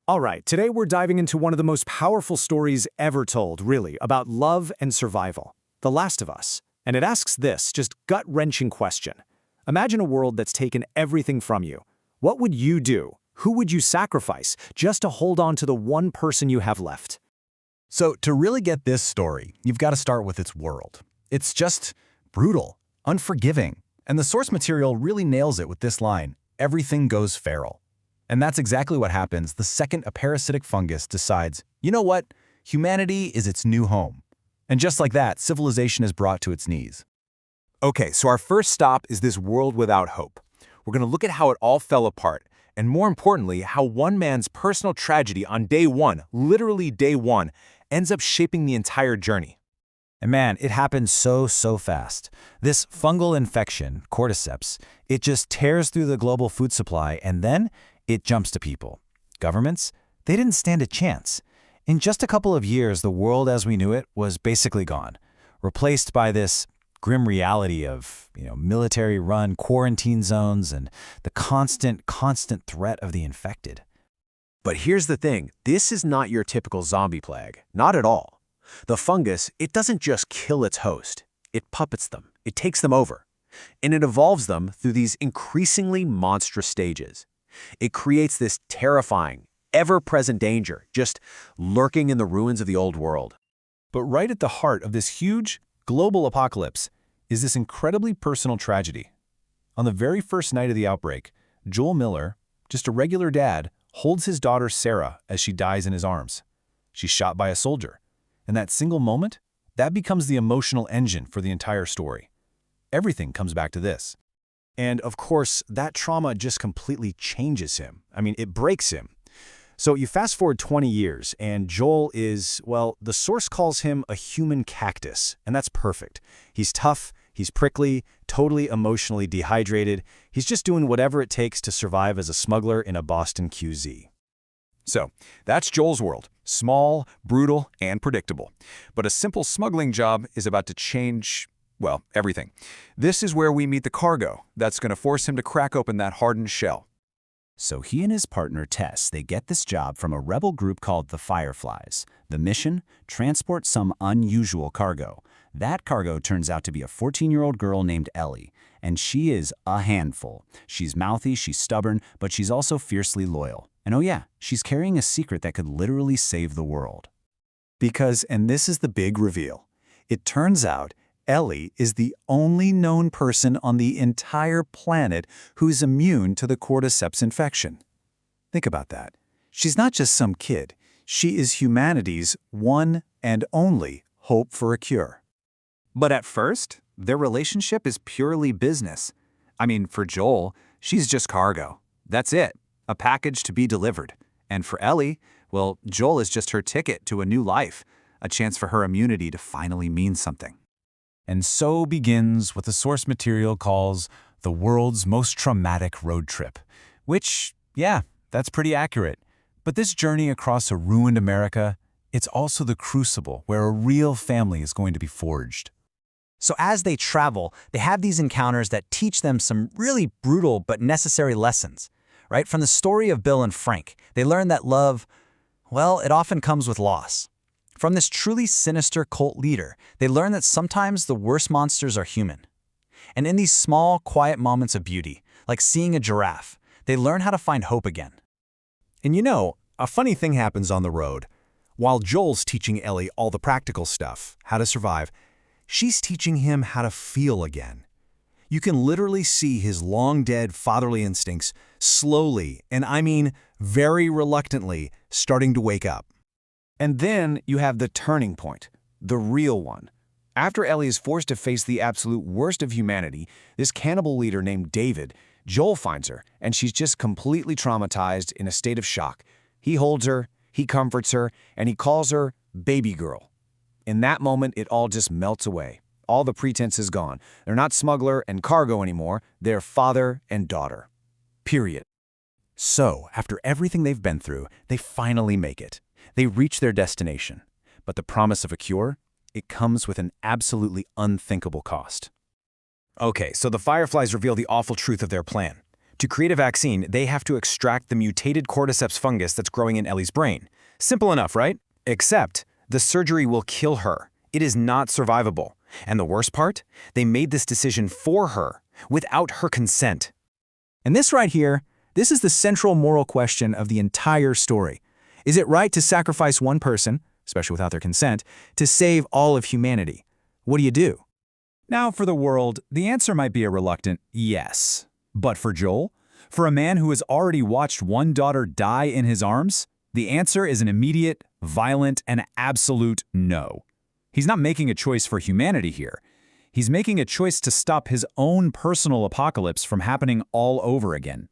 All right, today we're diving into one of the most powerful stories ever told, really, about love and survival, The Last of Us. And it asks this, just gut-wrenching question. Imagine a world that's taken everything from you. What would you do? Who would you sacrifice just to hold on to the one person you have left? So to really get this story, you've got to start with its world. It's just brutal, unforgiving, and the source material really nails it with this line, everything goes feral. And that's exactly what happens the second a parasitic fungus decides, you know what, humanity is its new home. And just like that, civilization is brought to its knees. Okay, so our first stop is this world without hope. We're going to look at how it all fell apart, and more importantly, how one man's personal tragedy on day one, literally day one, ends up shaping the entire journey. And man, it happens so fast. This fungal infection, cordyceps, it just tears through the global food supply and then it jumps to people. Governments, they didn't stand a chance. In just a couple of years, the world as we knew it was basically gone, replaced by this grim reality of, military-run quarantine zones and the constant threat of the infected. But here's the thing, this is not your typical zombie plague, not at all. The fungus, it doesn't just kill its host, it puppets them, it takes them over, and it evolves them through these increasingly monstrous stages. It creates this terrifying, ever-present danger, just lurking in the ruins of the old world. But right at the heart of this huge, global apocalypse is this incredibly personal tragedy. On the very first night of the outbreak, Joel Miller, just a regular dad, holds his daughter Sarah as she dies in his arms. She's shot by a soldier. And that single moment, that becomes the emotional engine for the entire story. Everything comes back to this. And of course, that trauma just completely changes him. It breaks him. So you fast forward 20 years, and Joel is, well, the source calls him a human cactus, and that's perfect. He's tough, he's prickly, totally emotionally dehydrated. He's just doing whatever it takes to survive as a smuggler in a Boston QZ. So, that's Joel's world. Small, brutal, and predictable. But a simple smuggling job is about to change, well, everything. This is where we meet the cargo that's going to force him to crack open that hardened shell. So he and his partner Tess, they get this job from a rebel group called the Fireflies. The mission? Transport some unusual cargo. That cargo turns out to be a 14-year-old girl named Ellie, and she is a handful. She's mouthy, she's stubborn, but she's also fiercely loyal. And oh yeah, she's carrying a secret that could literally save the world. Because, and this is the big reveal, it turns out Ellie is the only known person on the entire planet who's immune to the cordyceps infection. Think about that. She's not just some kid. She is humanity's one and only hope for a cure. But at first, their relationship is purely business. For Joel, she's just cargo. That's it. A package to be delivered. And for Ellie, well, Joel is just her ticket to a new life, a chance for her immunity to finally mean something. And so begins what the source material calls the world's most traumatic road trip. Which, yeah, that's pretty accurate. But this journey across a ruined America, it's also the crucible where a real family is going to be forged. So as they travel, they have these encounters that teach them some really brutal but necessary lessons. Right? From the story of Bill and Frank, they learn that love, well, it often comes with loss. From this truly sinister cult leader, they learn that sometimes the worst monsters are human. And in these small, quiet moments of beauty, like seeing a giraffe, they learn how to find hope again. And a funny thing happens on the road. While Joel's teaching Ellie all the practical stuff, how to survive, she's teaching him how to feel again. You can literally see his long-dead fatherly instincts slowly, and very reluctantly, starting to wake up. And then you have the turning point, the real one. After Ellie is forced to face the absolute worst of humanity, this cannibal leader named David, Joel finds her, and she's just completely traumatized in a state of shock. He holds her, he comforts her, and he calls her baby girl. In that moment, it all just melts away. All the pretense is gone. They're not smuggler and cargo anymore. They're father and daughter. Period. So, after everything they've been through, they finally make it. They reach their destination. But the promise of a cure? It comes with an absolutely unthinkable cost. Okay, so the Fireflies reveal the awful truth of their plan. To create a vaccine, they have to extract the mutated cordyceps fungus that's growing in Ellie's brain. Simple enough, right? Except the surgery will kill her. It is not survivable. And the worst part? They made this decision for her, without her consent. And this right here, this is the central moral question of the entire story. Is it right to sacrifice one person, especially without their consent, to save all of humanity? What do you do? Now, for the world, the answer might be a reluctant yes. But for Joel, for a man who has already watched one daughter die in his arms, the answer is an immediate, violent, and absolute no. He's not making a choice for humanity here. He's making a choice to stop his own personal apocalypse from happening all over again.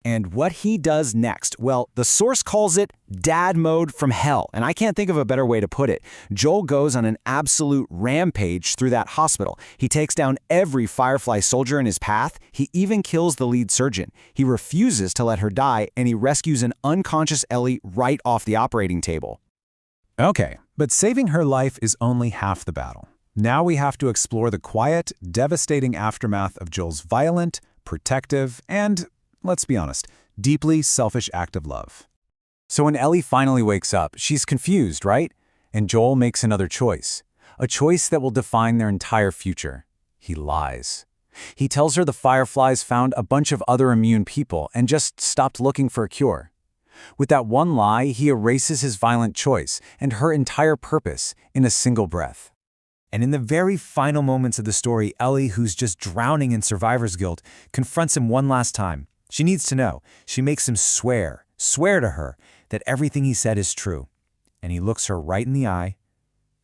And what he does next, well, the source calls it dad mode from hell, and I can't think of a better way to put it. Joel goes on an absolute rampage through that hospital. He takes down every Firefly soldier in his path. He even kills the lead surgeon. He refuses to let her die, and he rescues an unconscious Ellie right off the operating table. Okay, but saving her life is only half the battle. Now we have to explore the quiet, devastating aftermath of Joel's violent, protective, and, let's be honest, deeply selfish act of love. So when Ellie finally wakes up, she's confused, right? And Joel makes another choice. A choice that will define their entire future. He lies. He tells her the Fireflies found a bunch of other immune people and just stopped looking for a cure. With that one lie, he erases his violent choice and her entire purpose in a single breath. And in the very final moments of the story, Ellie, who's just drowning in survivor's guilt, confronts him one last time. She needs to know. She makes him swear to her that everything he said is true. And he looks her right in the eye,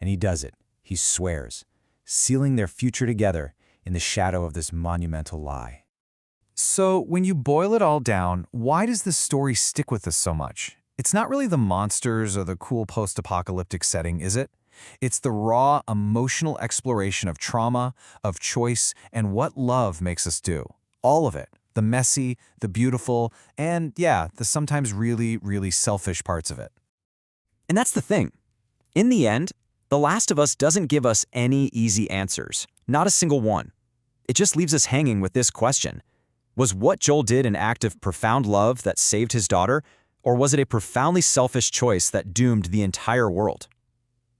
and he does it. He swears, sealing their future together in the shadow of this monumental lie. So, when you boil it all down, why does this story stick with us so much? It's not really the monsters or the cool post-apocalyptic setting, is it? It's the raw, emotional exploration of trauma, of choice, and what love makes us do. All of it. The messy, the beautiful, and yeah, the sometimes really, really selfish parts of it. And that's the thing. In the end, The Last of Us doesn't give us any easy answers. Not a single one. It just leaves us hanging with this question. Was what Joel did an act of profound love that saved his daughter, or was it a profoundly selfish choice that doomed the entire world?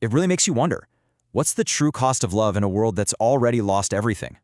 It really makes you wonder, what's the true cost of love in a world that's already lost everything?